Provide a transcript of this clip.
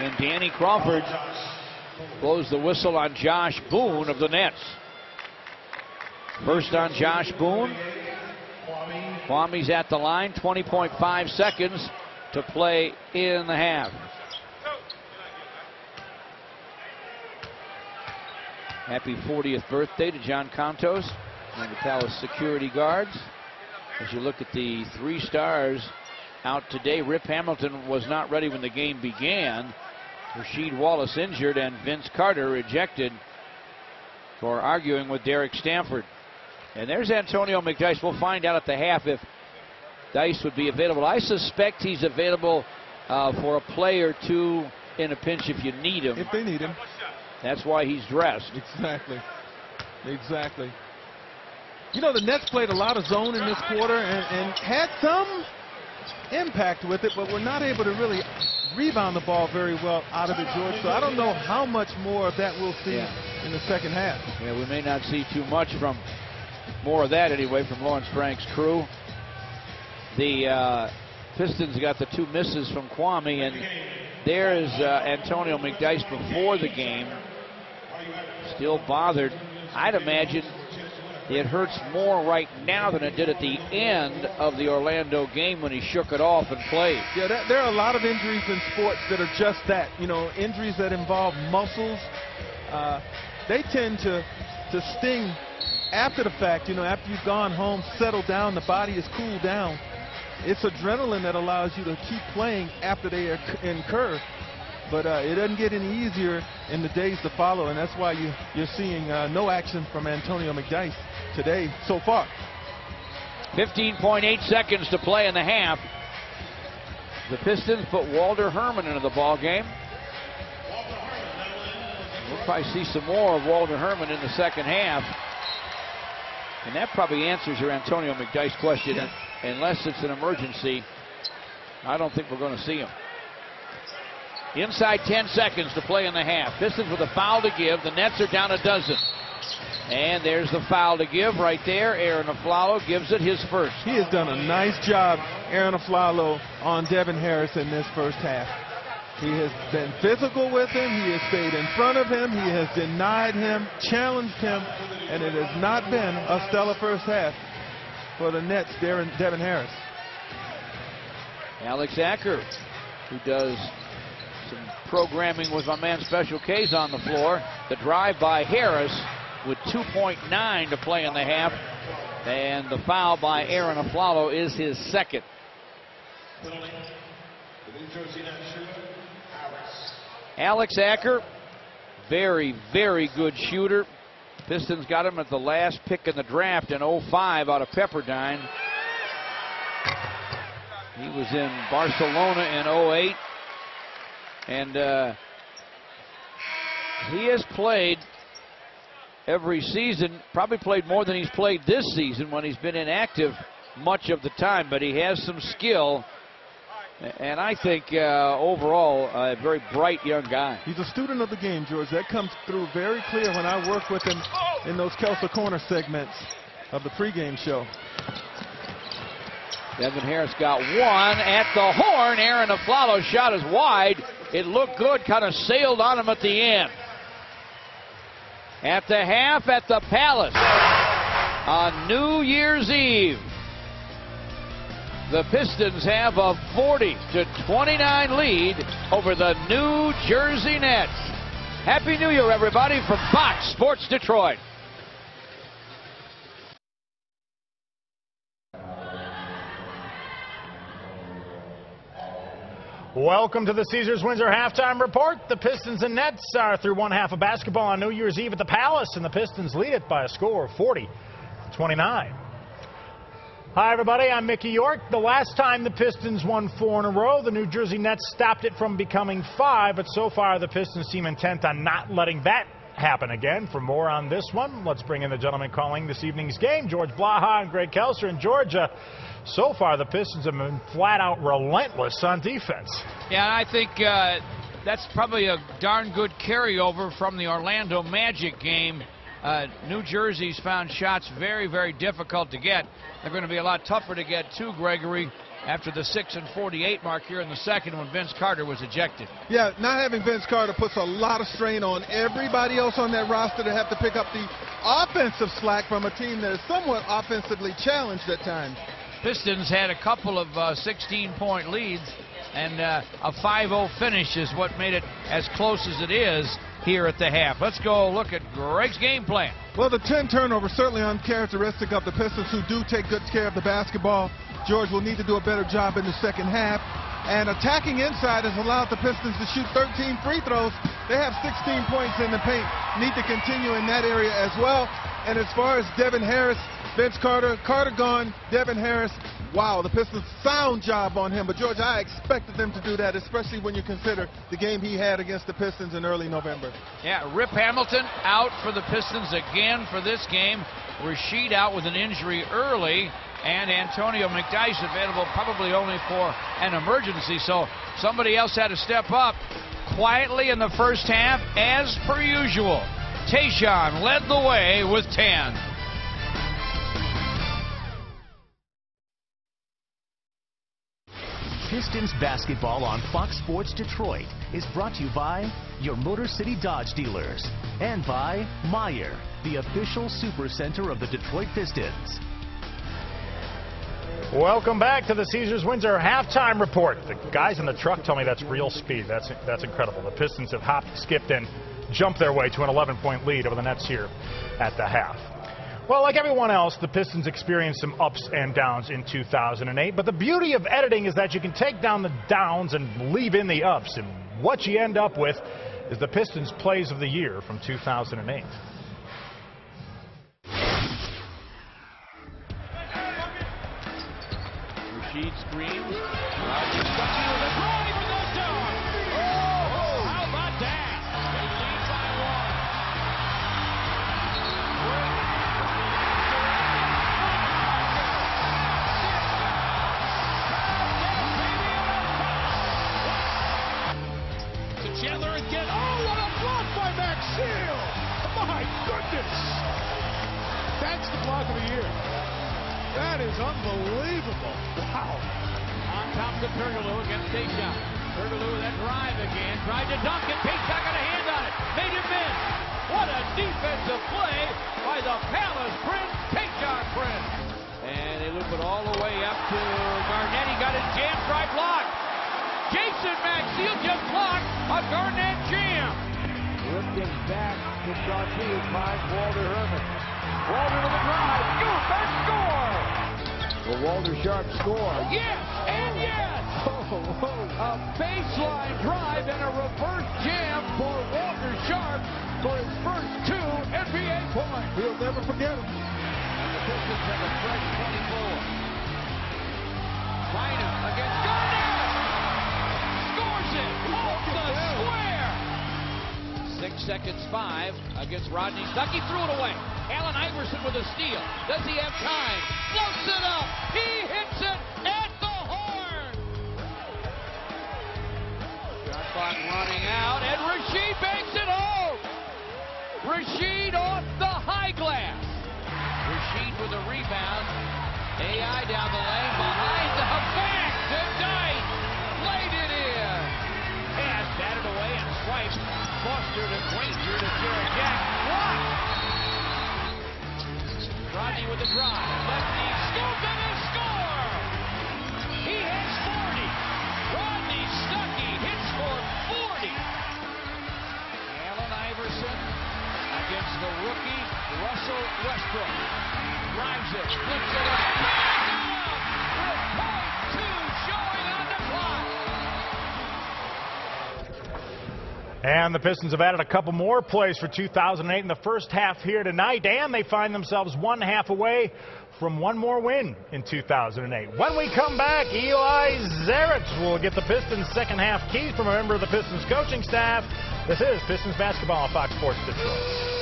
And Danny Crawford blows the whistle on Josh Boone of the Nets. First on Josh Boone. Kwame's at the line, 20.5 seconds to play in the half. Happy 40th birthday to John Contos and the Palace security guards. As you look at the 3 stars out today, Rip Hamilton was not ready when the game began. Rasheed Wallace injured, and Vince Carter ejected for arguing with Derek Stanford. And there's Antonio McDyess. We'll find out at the half if Dice would be available. I suspect he's available for a play or two in a pinch if you need him. If they need him. That's why he's dressed. Exactly. Exactly. You know, the Nets played a lot of zone in this quarter and had some impact with it, but were not able to really rebound the ball very well out of it, George. So I don't know how much more of that we'll see in the second half. Yeah, we may not see too much from more of that anyway from Lawrence Frank's crew. The Pistons got the 2 misses from Kwame, and there's Antonio McDyess before the game. Still bothered. I'd imagine it hurts more right now than it did at the end of the Orlando game when he shook it off and played. Yeah, there are a lot of injuries in sports that are just that. You know, injuries that involve muscles. They tend to sting after the fact. You know, after you've gone home, settled down, the body is cooled down. It's adrenaline that allows you to keep playing after they incur. But it doesn't get any easier in the days to follow, and that's why you're seeing no action from Antonio McDyess today so far. 15.8 seconds to play in the half. The Pistons put Walter Herman into the ball game. We'll probably see some more of Walter Herman in the second half. And that probably answers your Antonio McDyess question. Yeah. Unless it's an emergency, I don't think we're going to see him. Inside 10 seconds to play in the half. Pistons with a foul to give. The Nets are down a dozen. And there's the foul to give right there. Aaron Aflalo gives it his first. He has done a nice job, Aaron Aflalo, on Devin Harris in this first half. He has been physical with him. He has stayed in front of him. He has denied him, challenged him, and it has not been a stellar first half for the Nets, Devin Harris. Alex Acker, who does some programming with my man Special K's on the floor. The drive by Harris with 2.9 to play in the half. And the foul by Aaron Aflalo is his second. Alex Acker, very, very good shooter. Pistons got him at the last pick in the draft in 05 out of Pepperdine. He was in Barcelona in 08. And he has played every season, probably played more than he's played this season when he's been inactive much of the time, but he has some skill. And I think overall a very bright young guy. He's a student of the game, George. That comes through very clear when I work with him in those Kelso Corner segments of the pregame show. Devin Harris got one at the horn. Aaron Aflalo's shot is wide. It looked good, kind of sailed on him at the end. At the half at the Palace on New Year's Eve, the Pistons have a 40-29 lead over the New Jersey Nets. Happy New Year, everybody, from Fox Sports Detroit. Welcome to the Caesars Windsor Halftime Report. The Pistons and Nets are through one half of basketball on New Year's Eve at the Palace, and the Pistons lead it by a score of 40-29. Hi, everybody. I'm Mickey York. The last time the Pistons won 4 in a row, the New Jersey Nets stopped it from becoming 5, but so far the Pistons seem intent on not letting that happen again. For more on this one, let's bring in the gentleman calling this evening's game, George Blaha and Greg Kelser. And George, so far the Pistons have been flat-out relentless on defense. Yeah, I think that's probably a darn good carryover from the Orlando Magic game. New Jersey's found shots very, very difficult to get. They're going to be a lot tougher to get too, Gregory, after the 6:48 mark here in the second when Vince Carter was ejected. Yeah, not having Vince Carter puts a lot of strain on everybody else on that roster to have to pick up the offensive slack from a team that is somewhat offensively challenged at times. Pistons had a couple of 16-point leads, and a 5-0 finish is what made it as close as it is here at the half. Let's go look at Greg's game plan. Well, the 10 turnovers certainly uncharacteristic of the Pistons, who do take good care of the basketball. George will need to do a better job in the second half. And attacking inside has allowed the Pistons to shoot 13 free throws. They have 16 points in the paint. Need to continue in that area as well. And as far as Devin Harris, Vince Carter gone, Devin Harris, wow, the Pistons, sound job on him. But, George, I expected them to do that, especially when you consider the game he had against the Pistons in early November. Yeah, Rip Hamilton out for the Pistons again for this game. Rasheed out with an injury early, and Antonio McDyess available probably only for an emergency. So somebody else had to step up quietly in the first half, as per usual. Tayshaun led the way with 10. Pistons basketball on Fox Sports Detroit is brought to you by your Motor City Dodge dealers and by Meijer, the official super center of the Detroit Pistons. Welcome back to the Caesars-Windsor halftime report. The guys in the truck tell me that's real speed. That's incredible. The Pistons have hopped, skipped, and jumped their way to an 11-point lead over the Nets here at the half. Well, like everyone else, the Pistons experienced some ups and downs in 2008. But the beauty of editing is that you can take down the downs and leave in the ups. And what you end up with is the Pistons plays of the year from 2008. Rasheed screams. Roger Stuckey with a drive and goes down. Oh, how about that? They lead by one. To Chandler again. Oh, what a block by Maxfield. My goodness. That's the block of the year. That is unbelievable. Wow. On top of Turkoglu against Tayshaun. Turkoglu with that drive again. Tried to dunk it. Tayshaun got a hand on it. Made him miss. What a defensive play by the Palace Prince, Tayshaun Prince. And they loop it all the way up to Garnett. He got his jam try blocked. Jason Maxiell just blocked a Garnett jam. Lifting back to Shawnee, who finds Walter Herman. Walter to the drive. Scoop and score. Will Walter Sharp score? Yes and yes. A baseline drive and a reverse jam for Walter Sharp for his first 2 NBA points. He'll never forget him. And the Pistons have a fresh 24. Bynum against Garnett. Scores it off the square. 6 seconds, 5 against Rodney Stuckey. Threw it away. Allen Iverson with a steal. Does he have time? Floats it up. He hits it at the horn. Shot clock running out, and Rasheed banks it home. Rasheed off the high glass. Rasheed with a rebound. AI down the lane behind the back to Dyke. Laid it in. And batted away and swiped. Foster to Granger to Jarrett Jack. Blocked. Rodney with the drive. Left knee scoop and a score. He has 40. Rodney Stuckey hits for 40. Allen Iverson against the rookie Russell Westbrook. Drives it, flips it up. With .2 showing on the clock. And the Pistons have added a couple more plays for 2008 in the first half here tonight, and they find themselves 1 half away from one more win in 2008. When we come back, Eli Zaretz will get the Pistons' second half keys from a member of the Pistons coaching staff. This is Pistons basketball on Fox Sports Detroit.